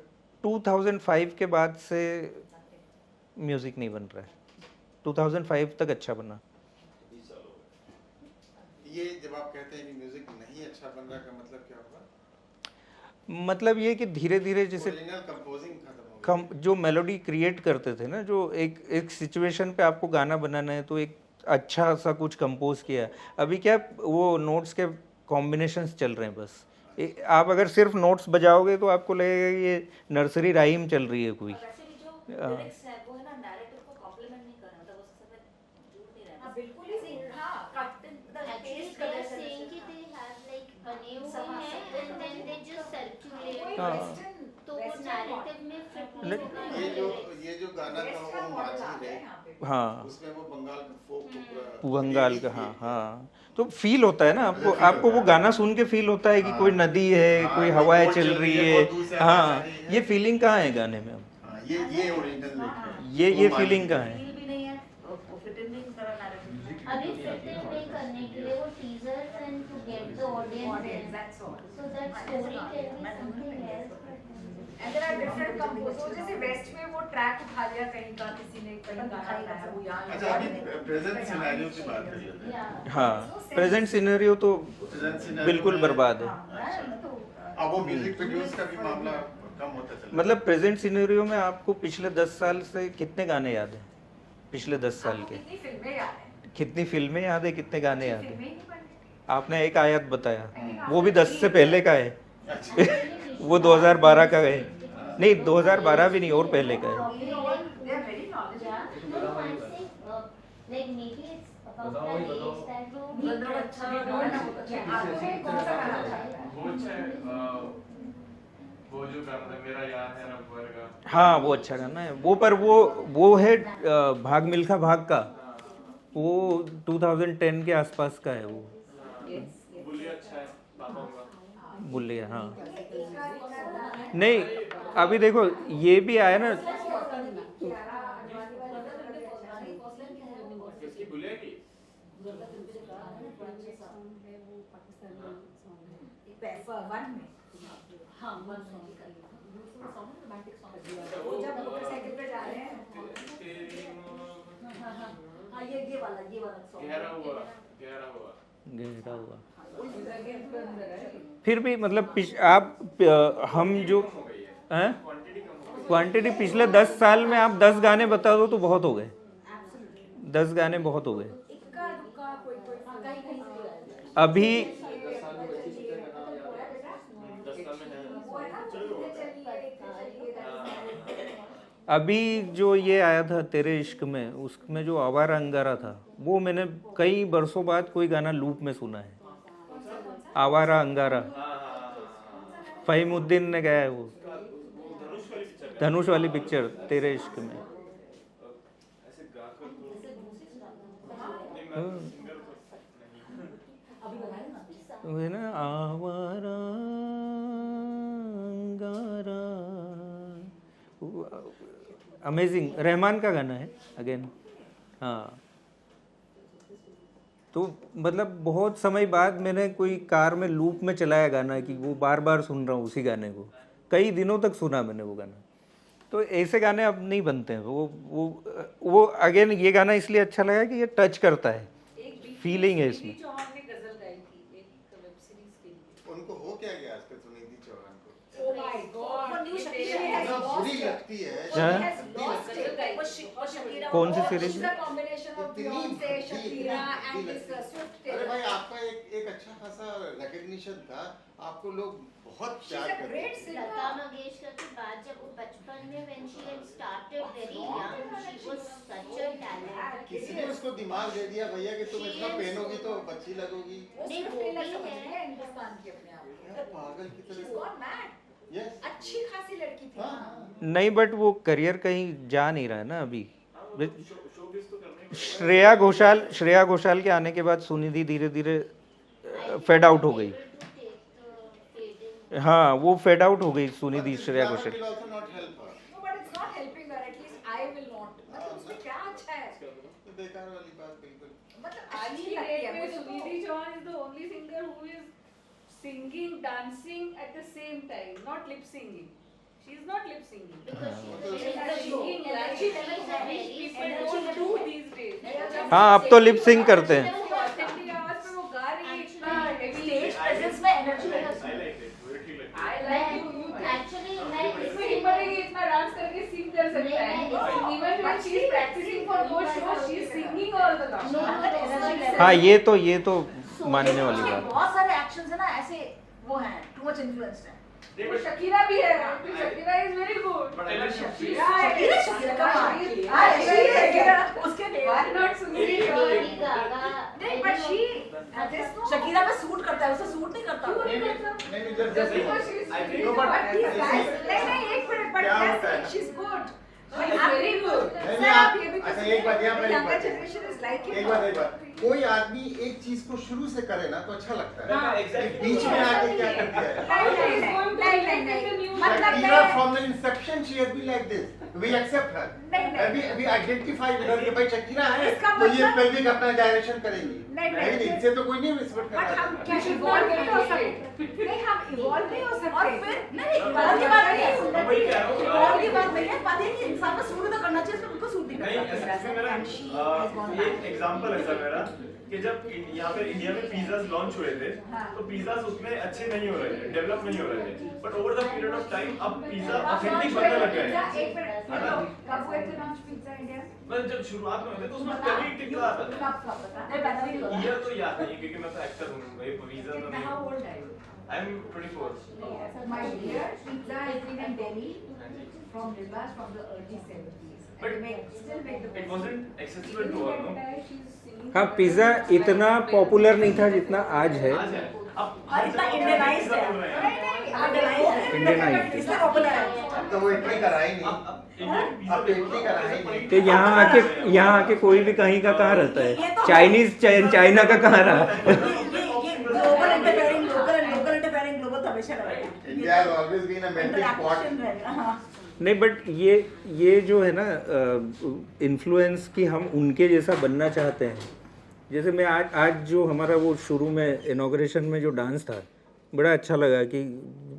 2005 के बाद से म्यूज़िक नहीं बन रहा है। 2005 तक अच्छा बना। 20 साल हो गए। ये जब आप कहते हैं कि म्यूजिक नहीं अच्छा बन रहा का मतलब क्या होगा? मतलब ये कि धीरे धीरे जैसे ओरिजिनल कंपोजिंग खत्म हो गई। जो मेलोडी क्रिएट करते थे ना, जो एक सिचुएशन पे आपको गाना बनाना है तो एक अच्छा सा कुछ कंपोज किया। अभी क्या वो नोट्स के कॉम्बिनेशंस चल रहे हैं बस। आप अगर सिर्फ नोट्स बजाओगे तो आपको लगेगा कि ये नर्सरी राइम चल रही है कोई। वैसे भी जो लिरिक्स है वो है ना नैरेटिव को कॉम्प्लीमेंट नहीं कर रहा, मतलब उसके साथ जुड़ नहीं रहा। हाँ बिल्कुल ही हाँ Actually, they are saying कि they have like बने हुए हैं and then they just circulate. हाँ। तो वो narrative में fit नहीं होगा ये ना lyrics. जो गाना था वो माझी रे, हाँ, उसमें वो बंगाल का फोक पूरा बंगाल का, हाँ हाँ, तो फील होता है ना आपको वो गाना सुन के फील होता है कि कोई नदी है, कोई हवाएं चल रही है। हाँ, ये फीलिंग कहाँ है गाने में? हाँ, ये ओरिजिनल लिरिक है। ये फीलिंग कहाँ है? फील भी नहीं है, वो फिट इन नहीं कर रहा नैरेटिव। अभी fit in नहीं करने के लिए वो teasers and to get the audience in. So that story can be something else. And there are different composers, जैसे वेस्ट में वो ट्रैक उठा लिया कहीं का, किसी ने कहीं गाना गाया वो यहाँ अच्छा, अभी प्रेजेंट सिनेरियो की बात करिए। Yeah. हाँ, प्रेजेंट सिनेरियो तो प्रेजेंट सिनेरियो बिल्कुल में- बर्बाद है। अब वो म्यूजिक प्रोड्यूस का भी मामला कम होता चला। मतलब प्रेजेंट सिनेरियो में आपको पिछले 10 साल से कितने गाने याद हैं? पिछले 10 साल के कितनी फिल्में याद है? कितनी फिल्में याद है, कितने गाने याद फिल्में हैं? ही नहीं बनी। आपने एक आयत बताया, वो भी 10 से पहले का है। वो 2012 का है, नहीं 2012 भी नहीं, और पहले का है। They are very knowledgeable. Yeah. No, I'm saying like maybe it's about the age that वो मतलब अच्छा गाना बहुत अच्छा है। आपको कौन सा गाना अच्छा है? वो अच्छा है वो जो गाना था मेरा यार है रब्बर का, हाँ वो अच्छा गाना है वो, पर वो है भाग मिल्खा भाग का, वो 2010 के आसपास का है वो। बुलिया अच्छा है, पापा होगा। बुलिया हाँ। नहीं अभी देखो ये भी आया ना, किसकी बुलिया की? वन में हाँ वो जब मोटरसाइकिल पे जा रहे हैं हाँ ये वाला सॉन्ग गहरा हुआ, गहरा हुआ। गहरा हुआ। फिर भी मतलब हम जो हैं क्वांटिटी पिछले 10 साल में आप 10 गाने बता दो तो बहुत हो गए, 10 गाने बहुत हो गए। इक्का दुक्का कोई कहीं अभी अभी जो ये आया था तेरे इश्क में, उसमें जो आवारा अंगारा था वो मैंने कई बरसों बाद कोई गाना लूप में सुना है, आवारा अंगारा। फहीमुद्दीन ने गाया है वो, धनुष वाली पिक्चर तेरे इश्क में। ऐसे गाकर वो है ना आवारा अंगारा, अमेजिंग, रहमान का गाना है अगेन। हाँ तो मतलब बहुत समय बाद मैंने कोई कार में लूप में चलाया गाना कि वो बार बार सुन रहा हूँ उसी गाने को, कई दिनों तक सुना मैंने वो गाना। तो ऐसे गाने अब नहीं बनते हैं। वो अगेन ये गाना इसलिए अच्छा लगा कि ये टच करता है, फीलिंग है इसमें। चौहान ने गजल गाई थी एक वेब सीरीज के लिए। उनको हो क्या गया आजकल सुनिधि चौहान को? Oh my God! वो न्यू She शकीरा has इतना lost बुरी it. लगती है। She हाँ? has lost गजल it. गाई वो शकीरा कौन सी Oh, सीरीज she's में? a combination of इतनी Beyonce, भद्दी, Shakira, इतनी and भद्दी this लगती है। Swift अरे भाई Taylor. आपका एक अच्छा खासा रिकग्निशन था, आपको लोग बहुत She's प्यार a करते great हैं। लता singer. मंगेशकर की बात जब वो बचपन में when she had started very young, she was such a talent. किसी ने उसको दिमाग दे दिया भैया कि तुम इतना पहनोगी तो अच्छी लगोगी। वो नहीं, Swift वो Taylor भी समझ है। गया हिंदुस्तान की अपने आप को. यार पागल की She's तरह। gone mad. यस। अच्छी खासी लड़की थी. हाँ। नहीं बट वो करियर कहीं जा नहीं रहा है ना अभी। शोबिस तो करने को श्रेया घोषाल के आने के बाद सुनिधि धीरे धीरे फेड आउट हो गई। हाँ वो फेड आउट हो गई Sunidhi Shreya Ghoshal. will also not help her। No, but it's not helping her. At least I will not. मतलब उसमें क्या अच्छा है? तो बेकार वाली बात बिल्कुल। मतलब आज अच्छी की लगती डेट है में मुझे तो. Sunidhi Chauhan is the only singer who is singing, dancing at the same time, not lip singing. She is not lip singing. Because She she is was singing live, she which people don't do these days. हाँ अब तो लिप सिंग करते हैं। Authentic आवाज में वो गा रही है इतना heavy. स्टेज प्रेजेंस में एनर्जी है I like it, really like it. I like you. You actually मैं इसमें हिम्मत है कि इतना डांस करके sing कर सकता है. Even when she is practicing for those shows, she is singing all the time. हाँ ये तो मानने वाली बात है। बहुत सारे एक्शंस है ना ऐसे वो हैं टू मच इन्फ्लुएंस्ड है। वो शकीरा भी है. Shakira is very good. But I like She- Shakira. Shakira का Shakira. उसके Why not Sunidhi Chauhan? Lady Gaga नहीं, but she there's no. Shakira पे सूट करता है, उसे सूट नहीं करता। नहीं just Just because she is I think- No, but But these guys, नहीं एक मिनट, but क्या yes, होता है? she's good. She is very good. नहीं, आप अच्छा एक बात यहाँ पर एक younger बात generation is like it. एक बात कोई आदमी एक चीज को शुरू से करे ना तो अच्छा लगता है। हाँ, एक exactly. बीच में आके क्या कर दिया है? नहीं, मतलब Shakira मैं from the inception she has been like this. We accept her. नहीं। We identify with her कि भाई शकीरा है इसका तो ये मतलब- pelvic अपना डायरेक्शन करेंगी। नहीं, इससे तो कोई नहीं रिस्पेक्ट बट हम करता। क्या इवॉल्व नहीं हो सकते? नहीं, हम इवॉल्व नहीं हो सकते। और फिर नहीं इवॉल्व की बात नहीं है, वही कह रहा हूँ। इवॉल्व की बात नहीं है, बात है कि इंसान को सूट तो करना चाहिए, इसमें बिल्कुल सूट नहीं नहीं करता। इसमें मेरा एक एग्जांपल है सर मेरा कि जब यहाँ पे इंडिया में पिज़्ज़ास लॉन्च हुए थे तो पिज़्ज़ास उतने अच्छे नहीं हो रहे थे, डेवलप नहीं हो रहे थे, but over the period of time अब पिज़्ज़ा ऑथेंटिक बनने लग गए हैं। एक मिनट, कब हुए थे लॉन्च पिज़्ज़ा इंडिया? मतलब जब शुरुआत में हुए थे तो उसमें तभी टिक्का आता था। कब पता? नहीं पता नहीं लगा। ईयर तो याद नहीं क्योंकि मैं तो एक्टर हूँ, भाई पिज़्ज़ा तो कितना नहीं। old are you? I am 24। My dear, pizza has been in Delhi from Rivas from the early 70s. But And still make the It best. wasn't accessible to all, no? हाँ पिज़्ज़ा इतना पॉपुलर नहीं था जितना आज है। आज है। अब और इतना इंडियनाइज्ड है। पिज़्ज़ा बोल रहे हैं। नहीं, नहीं, Indianized है। इंडियन आई थी। इसलिए पॉपुलर है। अब तो वो इटली करा ही नहीं, अब तो इटली करा ही नहीं। तो यहाँ आके कोई भी कहीं का कहाँ रहता है, चाइनीज चाइना का कहाँ रहा। ये global interfering local interfering global हमेशा रहेगा। India has always been a melting pot. Interaction रहेगा, हाँ। नहीं बट ये जो है ना इन्फ्लुएंस कि हम उनके जैसा बनना चाहते हैं। जैसे मैं आज जो हमारा वो शुरू में इनॉग्रेशन में जो डांस था, बड़ा अच्छा लगा कि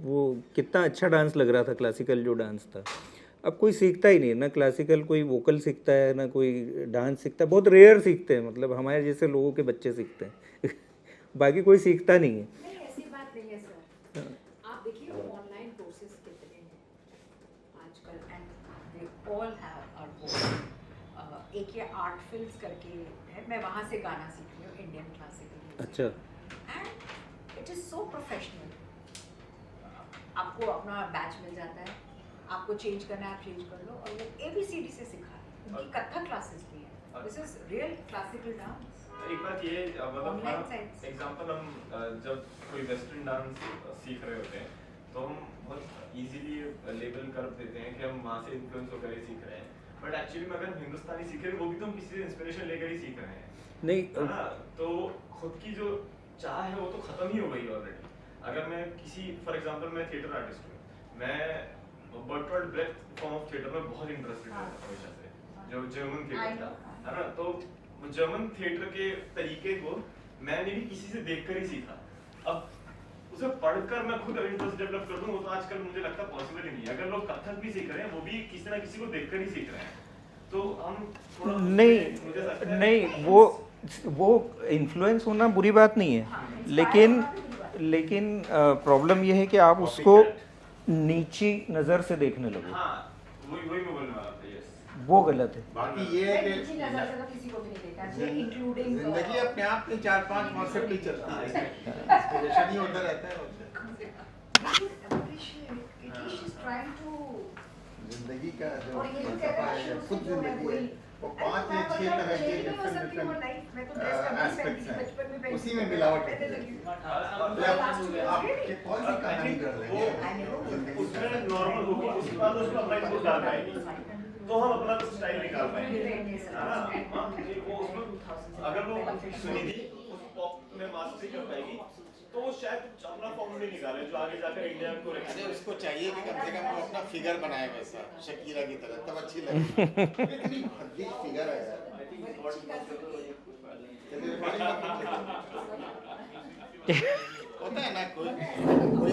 वो कितना अच्छा डांस लग रहा था, क्लासिकल जो डांस था। अब कोई सीखता ही नहीं, ना क्लासिकल कोई वोकल सीखता है, ना कोई डांस सीखता है, बहुत रेयर सीखते हैं, मतलब हमारे जैसे लोगों के बच्चे सीखते हैं बाकी कोई सीखता नहीं है। नहीं ऐसी बात नहीं है सर। आप देखिए ऑनलाइन कोर्सेज कितने हैं आजकल एंड दे ऑल हैव एक ये आर्ट फिल्म्स करके है, मैं वहाँ से गाना सीख रही हूँ, इंडियन क्लासिकल। अच्छा। And it is so professional. आपको अपना बैच मिल जाता है, आपको चेंज करना है आप चेंज कर लो, और वो ABCD से सिखा है। उनकी कथक क्लासेस भी है। This is real classical dance. एक बात ये मतलब Online sites. एग्जांपल हम जब कोई वेस्टर्न डांस सीख रहे होते हैं तो हम बहुत इजीली लेबल कर देते हैं कि हम वहाँ से इन्फ्लुएंस होकर ही सीख रहे हैं, बट एक्चुअली में अगर हम हिंदुस्तानी सीख रहे हैं वो भी तो हम किसी से इंस्पिरेशन लेकर ही सीख रहे हैं, नहीं है ना? तो खुद की जो चाह है वो तो खत्म ही हो गई ऑलरेडी। अगर मैं किसी फॉर एग्जांपल मैं थिएटर आर्टिस्ट हूँ, मैं Bertolt Brecht form of theatre में बहुत इंटरेस्टेड था हमेशा से, जो जर्मन थिएटर था, है ना? तो जर्मन थिएटर के तरीके को मैंने भी किसी से देखकर ही सीखा। अब उसे पढ़कर मैं खुद इंटरेस्ट डेवलप कर दूं वो तो आजकल मुझे लगता पॉसिबल ही नहीं है। अगर लोग कथक भी सीख रहे हैं वो भी किसी ना किसी को देखकर ही सीख रहे हैं, तो हम थोड़ा मुझे लगता है नहीं वो इन्फ्लुएंस होना बुरी बात नहीं है, लेकिन प्रॉब्लम ये है कि आप उसको नीची नज़र से देखने लगो। हाँ वही मैं बोलने वाला था। यस, वो गलत है। बाकी ये है कि नीची नजर से तो किसी को भी नहीं देखना चाहिए, इंक्लूडिंग जिंदगी अपने आप में 4-5 कॉन्सेप्ट ही चलती है, इंस्पिरेशन ही होता रहता है उससे। जिंदगी का जो और ये जो फलसफा है या खुद जिंदगी है वो 5 या 6 तरह के डिफरेंट एस्पेक्ट्स हैं, उसी में मिलावट होती है। तो आप ये कौन सी कहानी कर रहे हैं उसमें नॉर्मल होगी, उसके बाद उसको अपना इनपुट डाल पाएंगे तो हम अपना स्टाइल निकाल पाएंगे। वो उसमें अगर वो सुनिधि उस पॉप में मास्टरी कर पाएगी तो वो शायद अपना फॉर्म नहीं निकाले जो आगे जाकर इंडिया को अरे उसको चाहिए कि कम से कम वो अपना फिगर बनाए वैसा शकीरा की तरह, तब अच्छी लगेगी। इतनी भद्दी फिगर है यार। होता है ना कोई